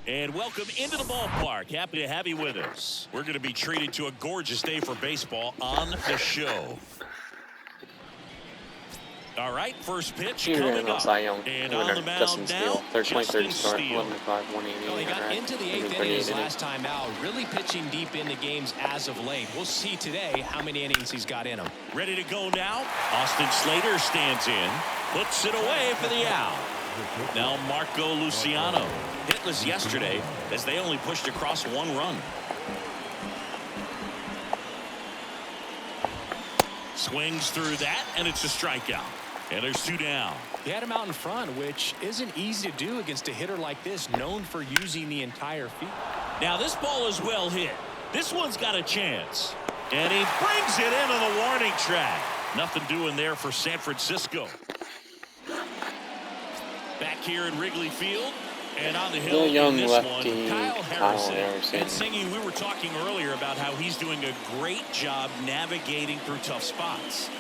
And welcome into the ballpark. Happy to have you with us. We're going to be treated to a gorgeous day for baseball on the show. All right, first pitch coming up. And on the mound now, Justin Steele. Well, he got into the 8th innings last time out, really pitching deep into games as of late. We'll see today how many innings he's got in him. Ready to go now. Austin Slater stands in, puts it away for the out. Now Marco Luciano, hitless yesterday as they only pushed across 1 run. Swings through that, and it's a strikeout. And there's 2 down. He had him out in front, which isn't easy to do against a hitter like this, known for using the entire field. Now this ball is well hit. This one's got a chance. And he brings it into the warning track. Nothing doing there for San Francisco. Back here in Wrigley Field. And on the hill in this one, Kyle Harrison. And singing, we were talking earlier about how he's doing a great job navigating through tough spots.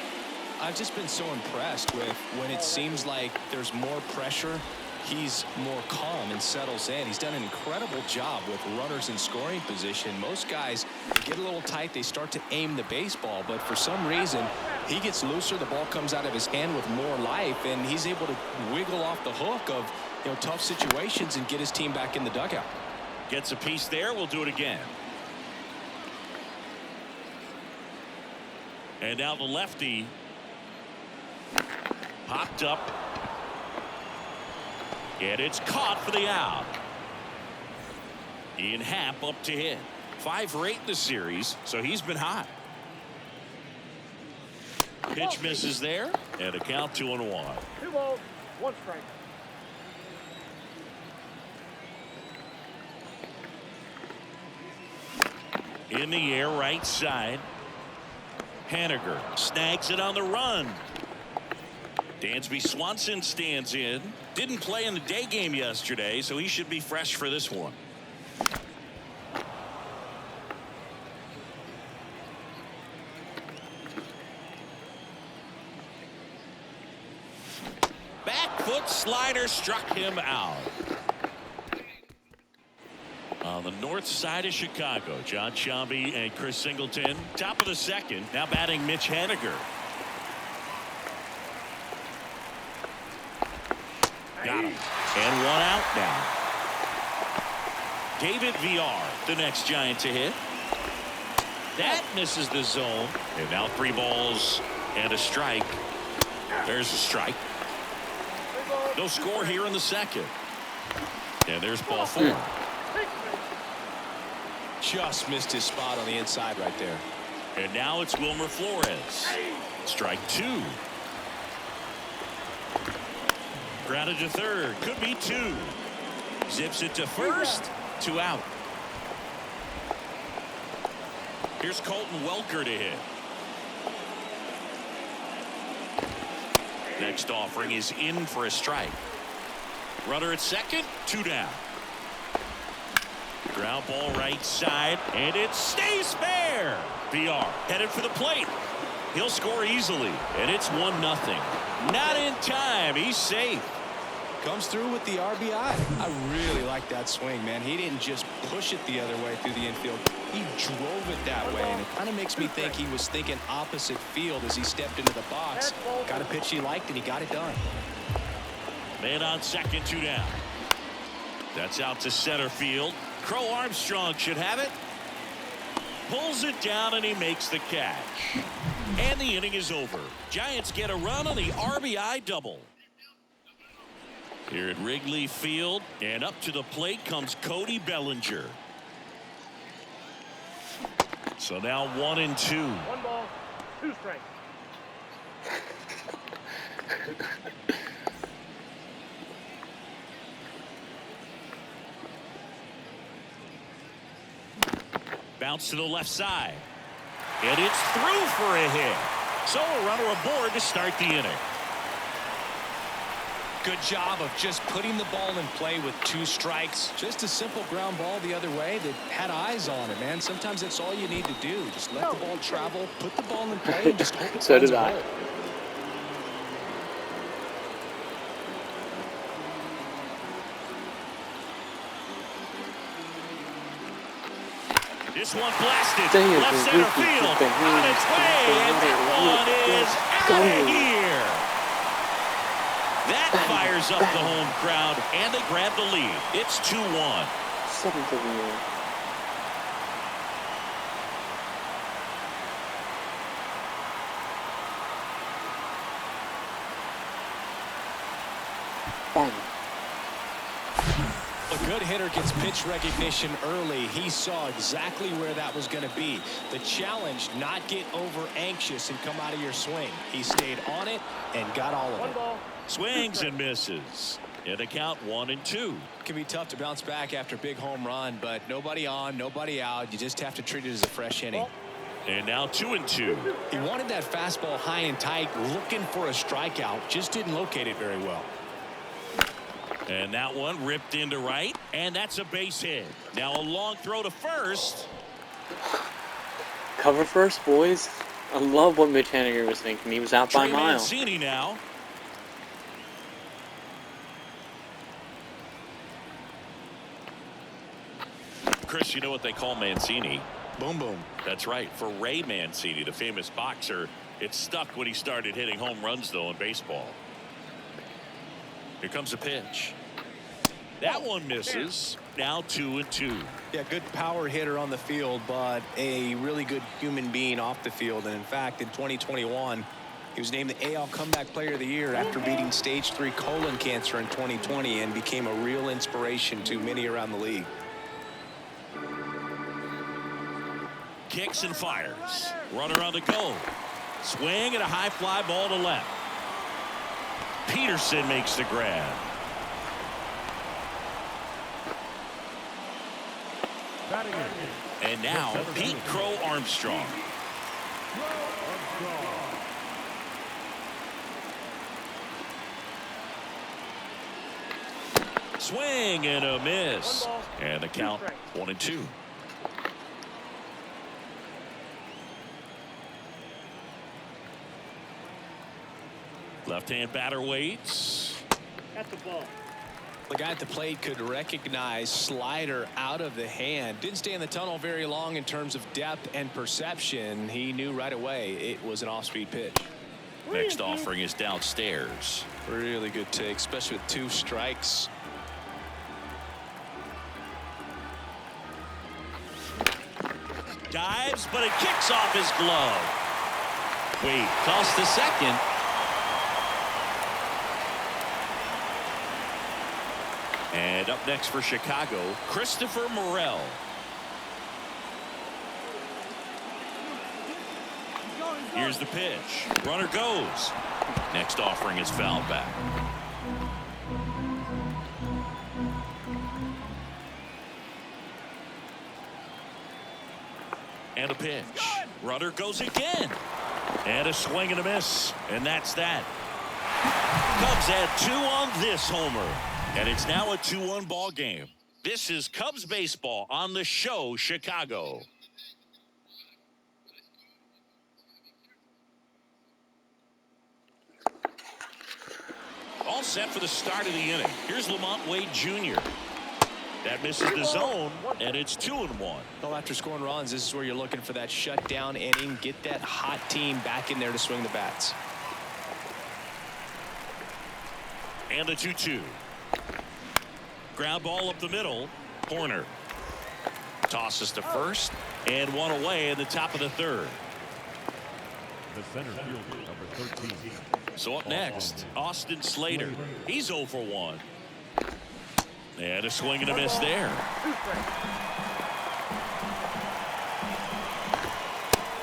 I've just been so impressed with when it seems like there's more pressure, he's more calm and settles in. He's done an incredible job with runners in scoring position. Most guys get a little tight, they start to aim the baseball, but for some reason he gets looser, the ball comes out of his hand with more life, and he's able to wiggle off the hook of tough situations and get his team back in the dugout. Gets a piece there. We'll do it again. And now the lefty popped up, and it's caught for the out. Ian Happ up to hit. 5 for 8 in the series, so he's been hot. Pitch misses there, and a count 2-1. 2 balls, 1 strike. In the air, right side. Haniger snags it on the run. Dansby Swanson stands in. Didn't play in the day game yesterday, so he should be fresh for this one. Back foot slider struck him out. On the north side of Chicago, John Sciambi and Chris Singleton. Top of the second. Now batting Mitch Haniger. Got him. And 1 out now. David Villar, the next Giant to hit. That misses the zone. And now 3 balls and a strike. There's a strike. No score here in the second. And there's ball 4. Just missed his spot on the inside right there. And now it's Wilmer Flores. Strike 2. Grounded to third. Could be 2. Zips it to first. 2 out. Here's Colton Welker to hit. Next offering is in for a strike. Runner at second. 2 down. Ground ball right side, and it stays fair. VR headed for the plate. He'll score easily, and it's 1-0. Not in time. He's safe. Comes through with the RBI. I really like that swing, man. He didn't just push it the other way through the infield. He drove it that way, and it kind of makes me think he was thinking opposite field as he stepped into the box. Got a pitch he liked, and he got it done. Man on second, 2 down. That's out to center field. Crow Armstrong should have it. Pulls it down, and he makes the catch. And the inning is over. Giants get a run on the RBI double. Here at Wrigley Field, and up to the plate comes Cody Bellinger. So now 1-2. 1 ball, 2 strikes. Bounce to the left side. And it's through for a hit. So a runner aboard to start the inning. Good job of just putting the ball in play with 2 strikes. Just a simple ground ball the other way that had eyes on it, man. Sometimes that's all you need to do. Just let the ball travel, put the ball in play, and just hope it So finds did a I. hole. This one blasted. Damn, Left center field. On its way. And that one is out of here. That fires up the home crowd. And they grab the lead. It's 2-1. 7th of the year. Bang. A good hitter gets pitch recognition early. He saw exactly where that was going to be. The challenge, not get over anxious and come out of your swing. He stayed on it and got all of it. Swings and misses. In the count 1-2. It can be tough to bounce back after a big home run, but nobody on, nobody out. You just have to treat it as a fresh inning. And now 2-2. He wanted that fastball high and tight, looking for a strikeout. Just didn't locate it very well. And that one ripped into right, and that's a base hit. Now a long throw to first. Cover first, boys. I love what Mitch Haniger was thinking. He was out by a mile. Mancini now. Chris, you know what they call Mancini? Boom, boom. That's right. For Ray Mancini, the famous boxer, it stuck when he started hitting home runs, though, in baseball. Here comes a pitch. That one misses. Now 2-2. Yeah, good power hitter on the field, but a really good human being off the field. And in fact, in 2021, he was named the AL Comeback Player of the Year after beating stage 3 colon cancer in 2020 and became a real inspiration to many around the league. Kicks and fires. Runner on the go. Swing and a high fly ball to left. Peterson makes the grab. And now Pete Crow Armstrong. Swing and a miss. And the count 1-2. Left-hand batter waits. At the ball. The guy at the plate could recognize slider out of the hand. Didn't stay in the tunnel very long in terms of depth and perception. He knew right away it was an off-speed pitch. Next offering is downstairs. Really good take, especially with 2 strikes. Dives, but it kicks off his glove. Wait, toss the second. And up next for Chicago, Christopher Morel. Here's the pitch. Runner goes. Next offering is fouled back. And a pitch. Runner goes again. And a swing and a miss. And that's that. Cubs add 2 on this homer. And it's now a 2-1 ball game. This is Cubs baseball on the show, Chicago. All set for the start of the inning. Here's Lamont Wade Jr. That misses the zone, and it's 2-1. Well, after scoring runs, this is where you're looking for that shutdown inning. Get that hot team back in there to swing the bats. And the 2-2. Ground ball up the middle. Corner. Tosses to first, and one away in the top of the third. The center fielder, number 13. So up next, Austin Slater. He's 0 for 1. And a swing and a miss there.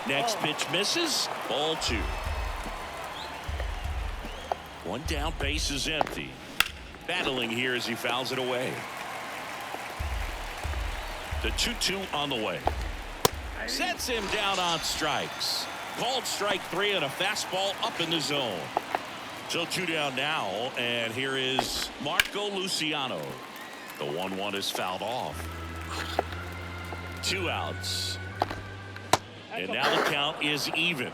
Next pitch misses. Ball 2. One down, base is empty. Battling here as he fouls it away. The 2-2 on the way. Sets him down on strikes. Called strike 3 and a fastball up in the zone. So 2 down now, and here is Marco Luciano. The 1-1 is fouled off. 2 outs. And now the count is even.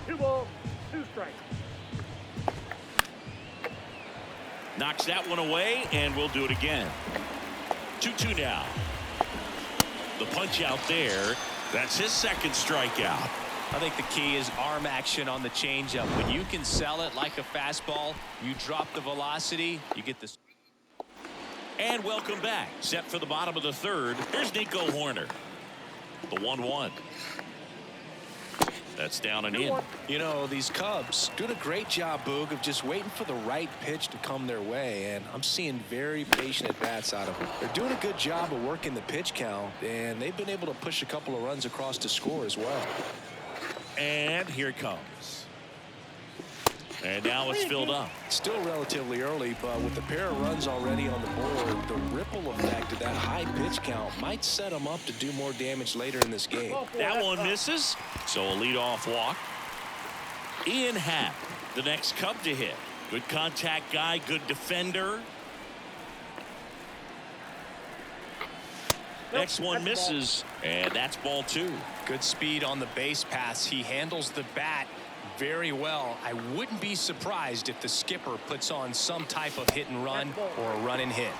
2 balls, 2 strikes. Knocks that one away, and we'll do it again. 2-2 now. The punch out there, That's his second strikeout. I think the key is arm action on the changeup. When you can sell it like a fastball, you drop the velocity, you get this. And welcome back. Set for the bottom of the third. Here's Nico Horner. The 1-1. That's down and in. You know, these Cubs doing a great job, Boog, of just waiting for the right pitch to come their way, and I'm seeing very patient at-bats out of them. They're doing a good job of working the pitch count, and they've been able to push a couple of runs across to score as well. And here it comes. And now it's filled up. Still relatively early, but with the pair of runs already on the board, the ripple effect of that high pitch count might set them up to do more damage later in this game. That one misses, so a leadoff walk. Ian Happ, the next Cub to hit. Good contact guy, good defender. Next one misses, and that's ball 2. Good speed on the base pass. He handles the bat very well. I wouldn't be surprised if the skipper puts on some type of hit and run or a run and hit.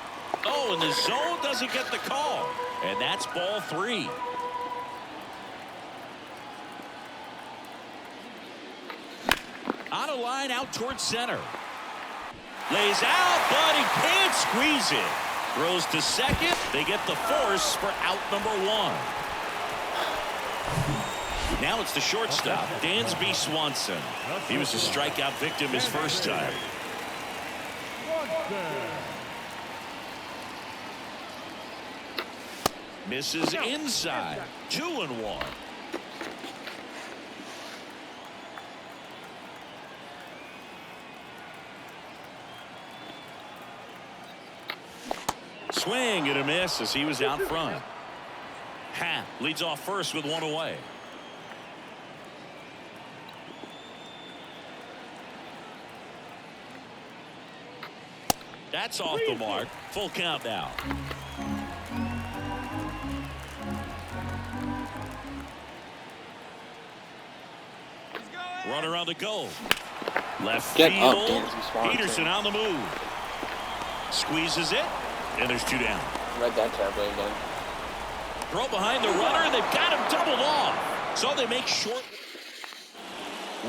Oh, and the zone doesn't get the call, and that's ball 3. On a line out towards center. Lays out, but he can't squeeze it. Throws to second. They get the force for out number 1. Now it's the shortstop, Dansby Swanson. He was a strikeout victim his first time. Misses inside. 2-1. Swing and a miss as he was out front. Happ leads off first with 1 away. That's off the mark. Full count now. Runner on the go. Left Get field. up, Dansby Swanson. Peterson on the move. Squeezes it. And there's 2 down. Read that terribly again. Throw behind the runner, and they've got him doubled off. So they make short.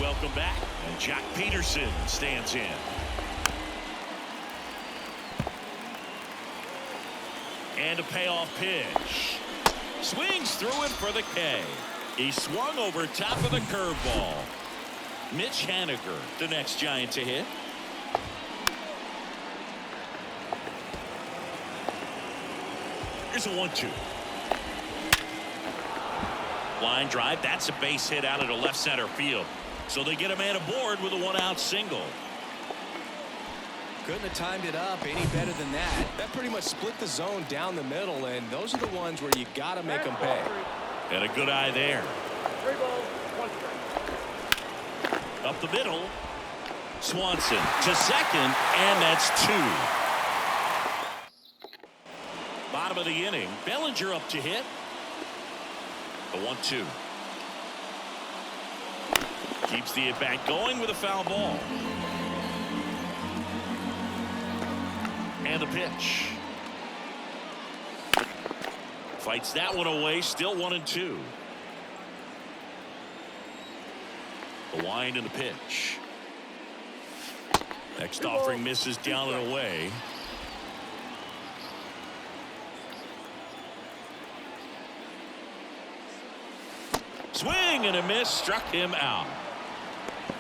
Welcome back. And Jack Peterson stands in. And a payoff pitch. Swings through it for the K. He swung over top of the curveball. Mitch Haniger, the next Giant to hit. Here's a 1-2. Line drive. That's a base hit out into left center field. So they get a man aboard with a 1-out single. Couldn't have timed it up any better than that. That pretty much split the zone down the middle, and those are the ones where you got to make them pay. And a good eye there. 3 balls, 1 strike. Up the middle. Swanson to second, and that's 2. Bottom of the inning. Bellinger up to hit. The 1-2. Keeps the at-bat going with a foul ball. And the pitch. Fights that one away. Still 1-2. The wind and the pitch. Next offering misses down and away. Swing and a miss. Struck him out.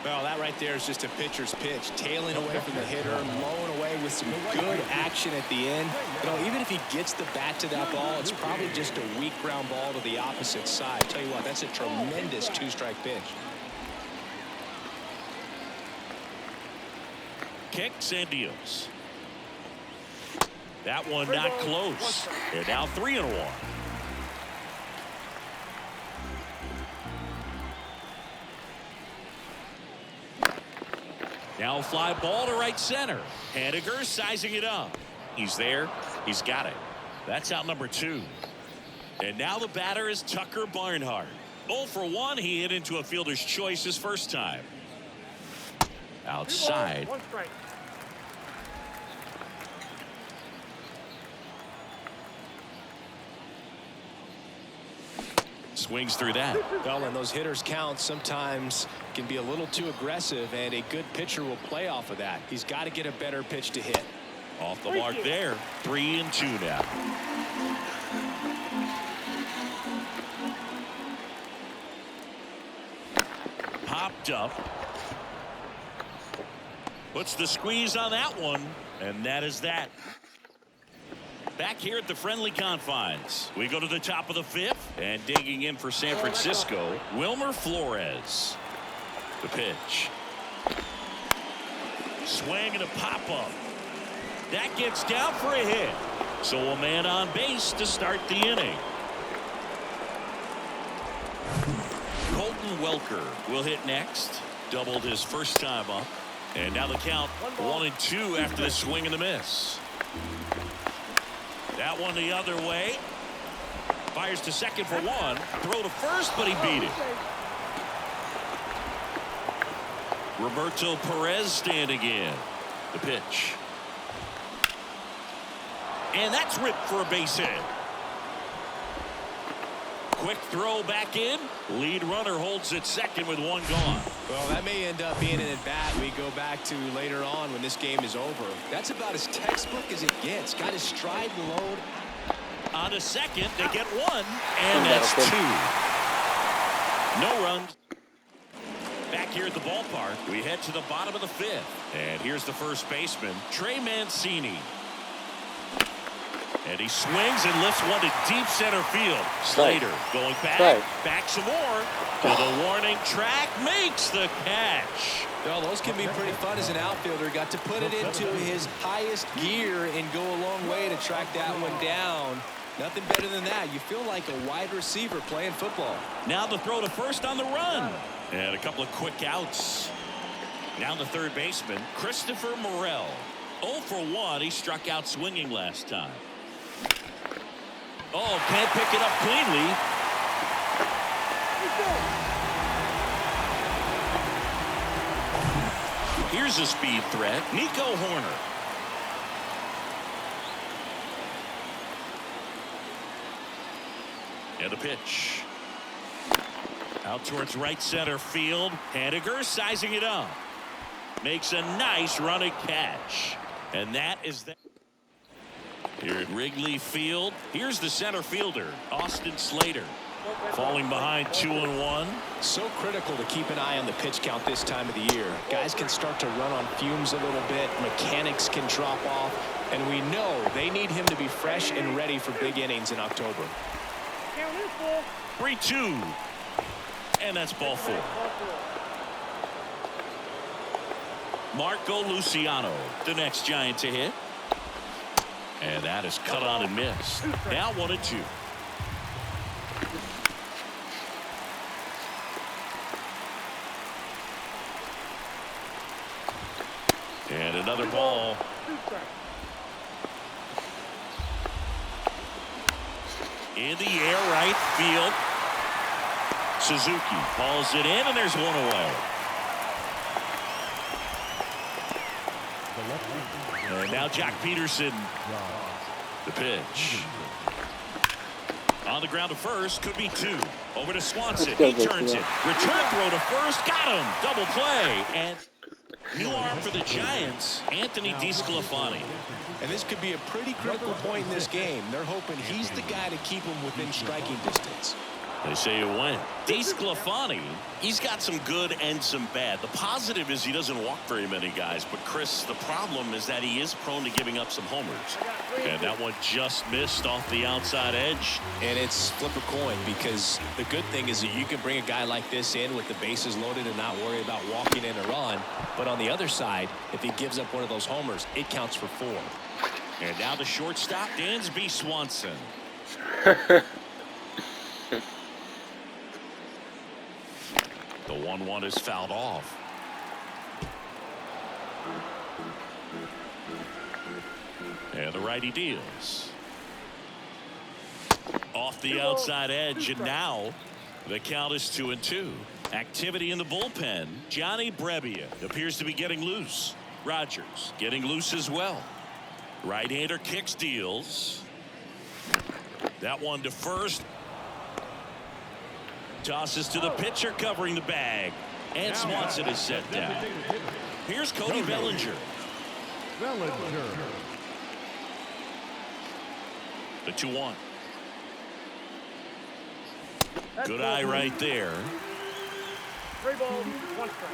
Well, that right there is just a pitcher's pitch, tailing away from the hitter, mowing away with some good action at the end. You know, even if he gets the bat to that ball, it's probably just a weak ground ball to the opposite side. Tell you what, that's a tremendous 2-strike pitch. Kicks and deals. That one not close. They're now 3-1. Now a fly ball to right center. Haniger sizing it up. He's there. He's got it. That's out number 2. And now the batter is Tucker Barnhart. 0 for 1. He hit into a fielder's choice his first time. Outside. 2 balls, 1 strike. swings through that. Well, and those hitters count sometimes can be a little too aggressive, and a good pitcher will play off of that. He's got to get a better pitch to hit. Off the mark there. 3-2 now. Popped up. Puts the squeeze on that one, and that is that. Back here at the friendly confines, we go to the top of the 5th, and digging in for San Francisco, Wilmer Flores. The pitch. Swing and a pop-up. That gets down for a hit. So a man on base to start the inning. Colton Welker will hit next. Doubled his first time up. And now the count 1-2 after the swing and the miss. That one the other way. Fires to second for 1. Throw to first, but he beat it. Roberto Perez standing in. The pitch. And that's ripped for a base hit. Quick throw back in. Lead runner holds at second with 1 gone. Well, that may end up being an at-bat we go back to later on when this game is over. That's about as textbook as it gets. Got his stride and load. On to second, they get 1, and that's 2. No runs. Back here at the ballpark, we head to the bottom of the 5th. And here's the first baseman, Trey Mancini. And he swings and lifts one to deep center field. Slater going back some more to the warning track, makes the catch. Well, those can be pretty fun as an outfielder. Got to put it into his highest gear and go a long way to track that one down. Nothing better than that. You feel like a wide receiver playing football. Now the throw to first on the run. And a couple of quick outs. Now the third baseman, Christopher Morel. 0 for 1. He struck out swinging last time. Oh, can't pick it up cleanly. Here's a speed threat, Nico Horner. And the pitch. Out towards right center field. Haniger sizing it up. Makes a nice running catch. And that is that. Here at Wrigley Field, here's the center fielder, Austin Slater. Falling behind 2-1. So critical to keep an eye on the pitch count this time of the year. Guys can start to run on fumes a little bit. Mechanics can drop off. And we know they need him to be fresh and ready for big innings in October. 3-2. And that's ball 4. Marco Luciano, the next Giant to hit. And that is cut on and missed. Now 1-2. And another ball. In the air, right field. Suzuki hauls it in, and there's one away. And now Jack Peterson. The pitch. On the ground to first, could be 2. Over to Swanson. He turns it. Return throw to first. Got him. Double play. And new arm for the Giants, Anthony DeSclafani. And this could be a pretty critical point in this game. They're hoping he's the guy to keep him within striking distance. They say it went. DeSclafani, he's got some good and some bad. The positive is he doesn't walk very many guys. But, Chris, the problem is that he is prone to giving up some homers. And that one just missed off the outside edge. And it's flip a coin, because the good thing is that you can bring a guy like this in with the bases loaded and not worry about walking in a run. But on the other side, if he gives up one of those homers, it counts for 4. And now the shortstop, Dansby Swanson. The 1-1 is fouled off. And the righty deals. Off the outside edge, and now the count is 2-2. Activity in the bullpen. Johnny Brebbia appears to be getting loose. Rogers getting loose as well. Right-hander kicks, deals. That one to first. Tosses to the pitcher covering the bag. And Swanson is set down. Here's Cody Bellinger. The 2-1. Good eye right there. 3 balls, 1 strike.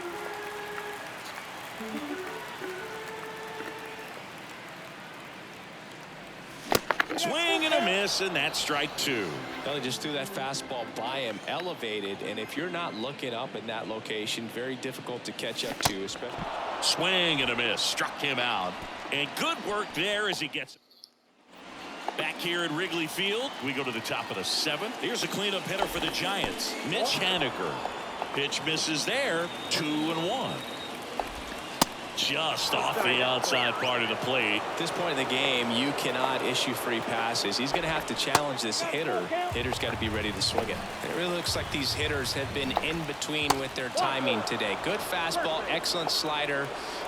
Swing and a miss, and that's strike 2. They just threw that fastball by him, elevated, and if you're not looking up in that location, very difficult to catch up to. Especially. Swing and a miss, struck him out, and good work there as he gets it. Back here at Wrigley Field, we go to the top of the 7th. Here's a cleanup hitter for the Giants, Mitch Haniger. Pitch misses there, 2-1. Just off the outside part of the plate. At this point in the game, you cannot issue free passes. He's going to have to challenge this hitter. Hitter's got to be ready to swing it. It really looks like these hitters have been in between with their timing today. Good fastball, excellent slider,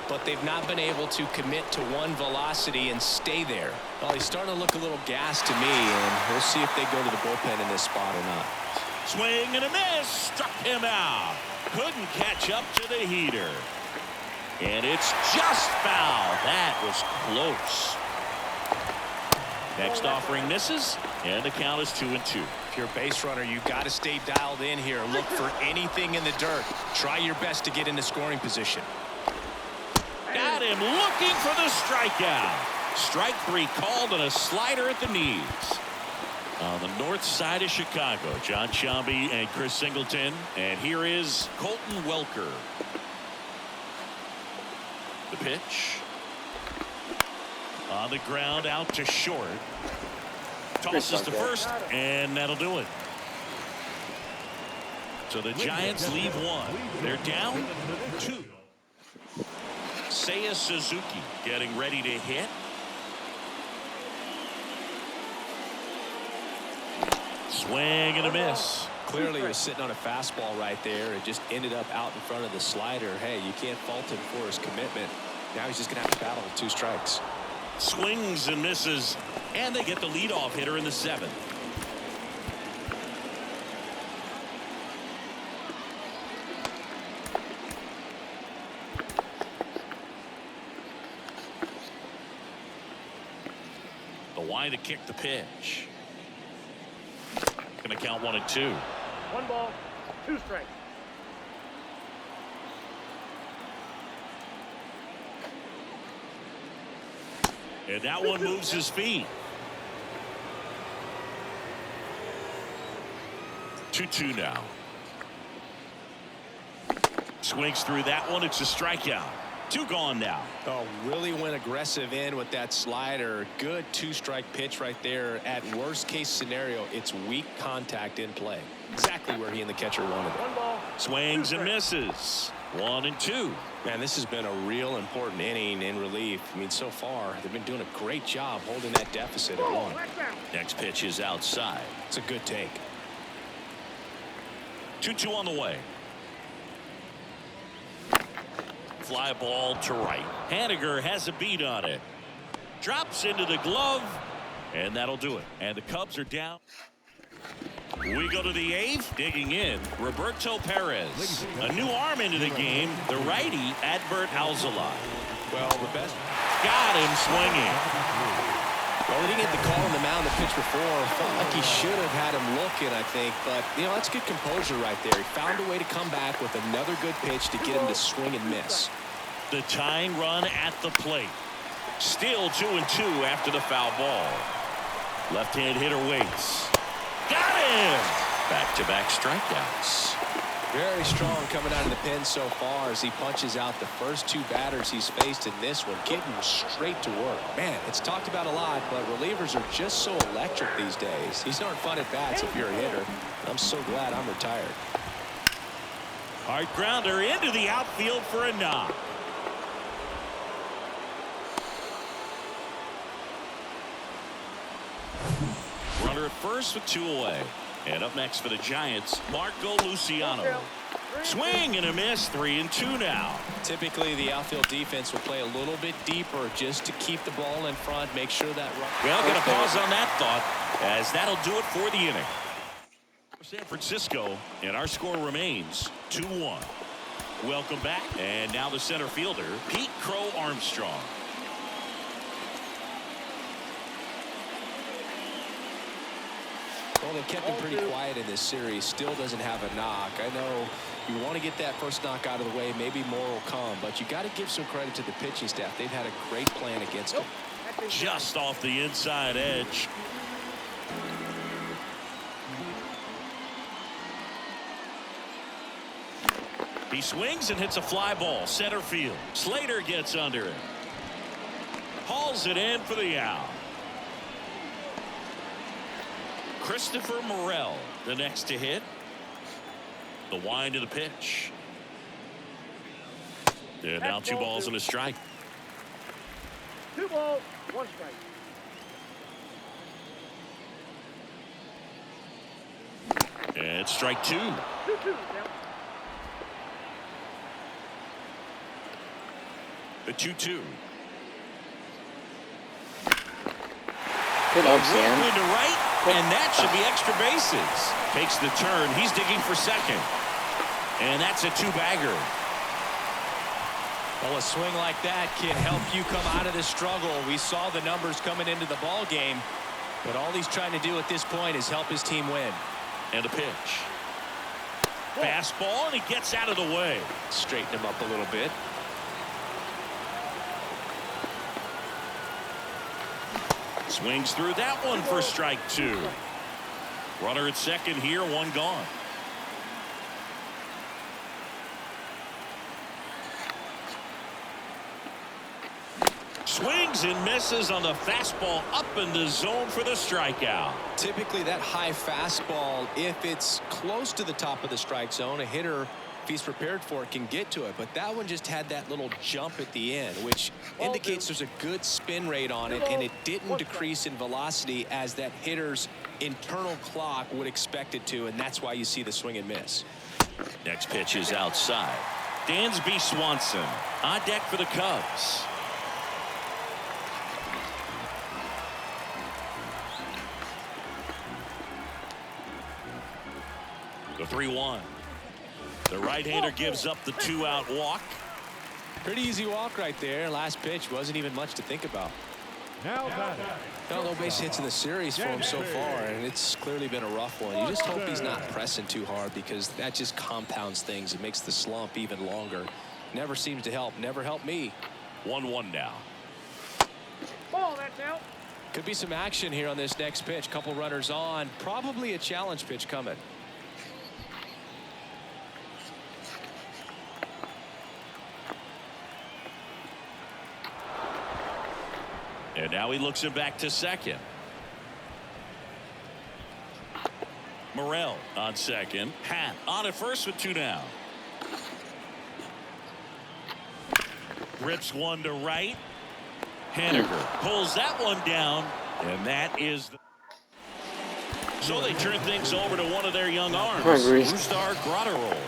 but they've not been able to commit to one velocity and stay there. Well, he's starting to look a little gassed to me, and we'll see if they go to the bullpen in this spot or not. Swing and a miss, struck him out. Couldn't catch up to the heater. And it's just foul. That was close. Next offering misses, and the count is 2-2. If you're a base runner, you got to stay dialed in here. Look for anything in the dirt. Try your best to get into scoring position. Got him looking for the strikeout. Strike 3 called on a slider at the knees. On the north side of Chicago, John Sciambi and Chris Singleton. And here is Colton Welker. The pitch. On the ground, out to short. Tosses to first, and that'll do it. So the Giants leave 1. They're down 2. Seiya Suzuki getting ready to hit. Swing and a miss. Clearly he was sitting on a fastball right there. It just ended up out in front of the slider. Hey, you can't fault him for his commitment. Now he's just going to have to battle with 2 strikes. Swings and misses, and they get the leadoff hitter in the 7th. The wide to kick the pitch. Going to count 1-2. 1 ball, 2 strikes. And that one moves his feet. 2-2 now. Swings through that one. It's a strikeout. 2 gone now. Oh, really went aggressive in with that slider. Good 2-strike pitch right there. At worst case scenario, it's weak contact in play. Exactly where he and the catcher wanted it. 1 ball. Swings and misses. 1-2. Man, this has been a real important inning in relief. I mean, so far, they've been doing a great job holding that deficit at 1. Next pitch is outside. It's a good take. 2-2 on the way. Fly ball to right. Haniger has a beat on it. Drops into the glove, and that'll do it. And the Cubs are down. We go to the 8th. Digging in, Roberto Perez. A new arm into the game. The righty, Adbert Alzolay. Well, the best. Got him swinging. Well, he didn't get the call on the mound the pitch before. Felt like he should have had him looking, I think. But, you know, that's good composure right there. He found a way to come back with another good pitch to get him to swing and miss. The tying run at the plate. Still 2-2 after the foul ball. Left-hand hitter waits. Got him! Back-to-back strikeouts. Very strong coming out of the pen so far as he punches out the first 2 batters he's faced in this one, getting straight to work. Man, it's talked about a lot, but relievers are just so electric these days. These aren't fun at bats if you're a hitter. I'm so glad I'm retired. Hard grounder into the outfield for a knock. Runner at first with 2 away. And up next for the Giants, Marco Luciano. Swing and a miss. 3-2 now. Typically, the outfield defense will play a little bit deeper just to keep the ball in front, make sure that run. Well, going to pause on that thought, as that'll do it for the inning. San Francisco, and our score remains 2-1. Welcome back, and now the center fielder, Pete Crow Armstrong. Well, they've kept him pretty quiet in this series. Still doesn't have a knock. I know you want to get that first knock out of the way. Maybe more will come, but you got to give some credit to the pitching staff. They've had a great plan against him. Just off the inside edge. He swings and hits a fly ball center field. Slater gets under it. Hauls it in for the out. Christopher Morel, the next to hit. The wind of the pitch. And now 2 balls and a strike. 2 balls, 1 strike. And strike 2. 2-2 now. The 2-2. Good up, Sam. Into right, and that should be extra bases. Takes the turn. He's digging for second. And that's a 2-bagger. Well, a swing like that can help you come out of the struggle. We saw the numbers coming into the ball game, but all he's trying to do at this point is help his team win. And a pitch. Fastball, and he gets out of the way. Straighten him up a little bit. Swings through that one for strike 2. Runner at second here, 1 gone. Swings and misses on the fastball up in the zone for the strikeout. Typically that high fastball, if it's close to the top of the strike zone, a hitter, if he's prepared for it, can get to it. But that one just had that little jump at the end, which indicates there's a good spin rate on it, and it didn't decrease in velocity as that hitter's internal clock would expect it to, and that's why you see the swing and miss. Next pitch is outside. Dansby Swanson on deck for the Cubs. The 3-1. The right-hander gives up the 2-out walk. Pretty easy walk right there. Last pitch wasn't even much to think about. Now batting. No base hits in the series for him so far, and it's clearly been a rough one. You just hope he's not pressing too hard, because that just compounds things. It makes the slump even longer. Never seems to help. Never helped me. 1-1 now. Ball, that's out. Could be some action here on this next pitch. Couple runners on. Probably a challenge pitch coming. And now he looks him back to second. Morel on second. Hat on at first with 2 down. Rips one to right. Haniger pulls that one down, and that is the... So they turn things over to one of their young arms, Rustar Grotterol.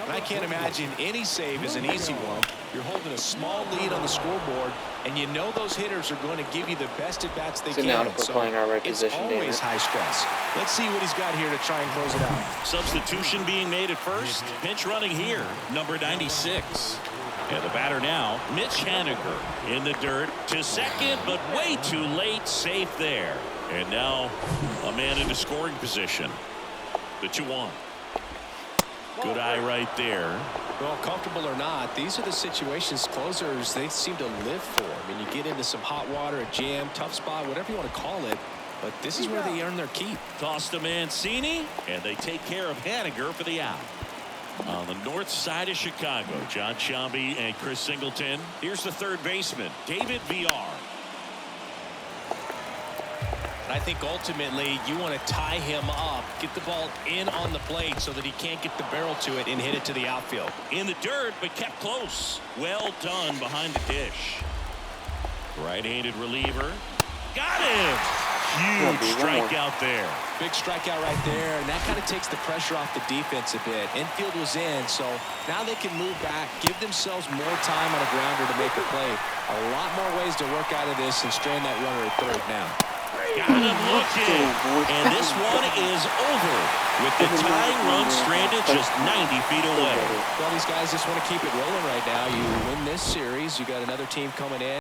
I can't imagine any save is an easy one. You're holding a small lead on the scoreboard, and you know those hitters are going to give you the best at-bats they can. Now we're playing our right it's position, always high stress. Let's see what he's got here to try and close it out. Substitution being made at first. Pinch running here, number 96. And the batter now, Mitch Haniger in the dirt to second, but way too late. Safe there. And now a man into scoring position. The 2-1. Good eye right there. Well, comfortable or not, these are the situations closers they seem to live for. I mean, you get into some hot water, a jam, tough spot, whatever you want to call it, but this is where they earn their keep. Toss to Mancini, and they take care of Haniger for the out. On the north side of Chicago, John Sciambi and Chris Singleton. Here's the third baseman, David Villar. I think ultimately you want to tie him up, get the ball in on the plate so that he can't get the barrel to it and hit it to the outfield. In the dirt, but kept close. Well done behind the dish. Right-handed reliever. Got him! Huge strikeout there. Big strikeout right there, and that kind of takes the pressure off the defense a bit. Infield was in, so now they can move back, give themselves more time on a grounder to make a play. A lot more ways to work out of this and strand that runner at third now. Got him looking, and this one is over. with the tying run stranded just 90 feet away. Well, these guys just want to keep it rolling right now. You win this series, you got another team coming in.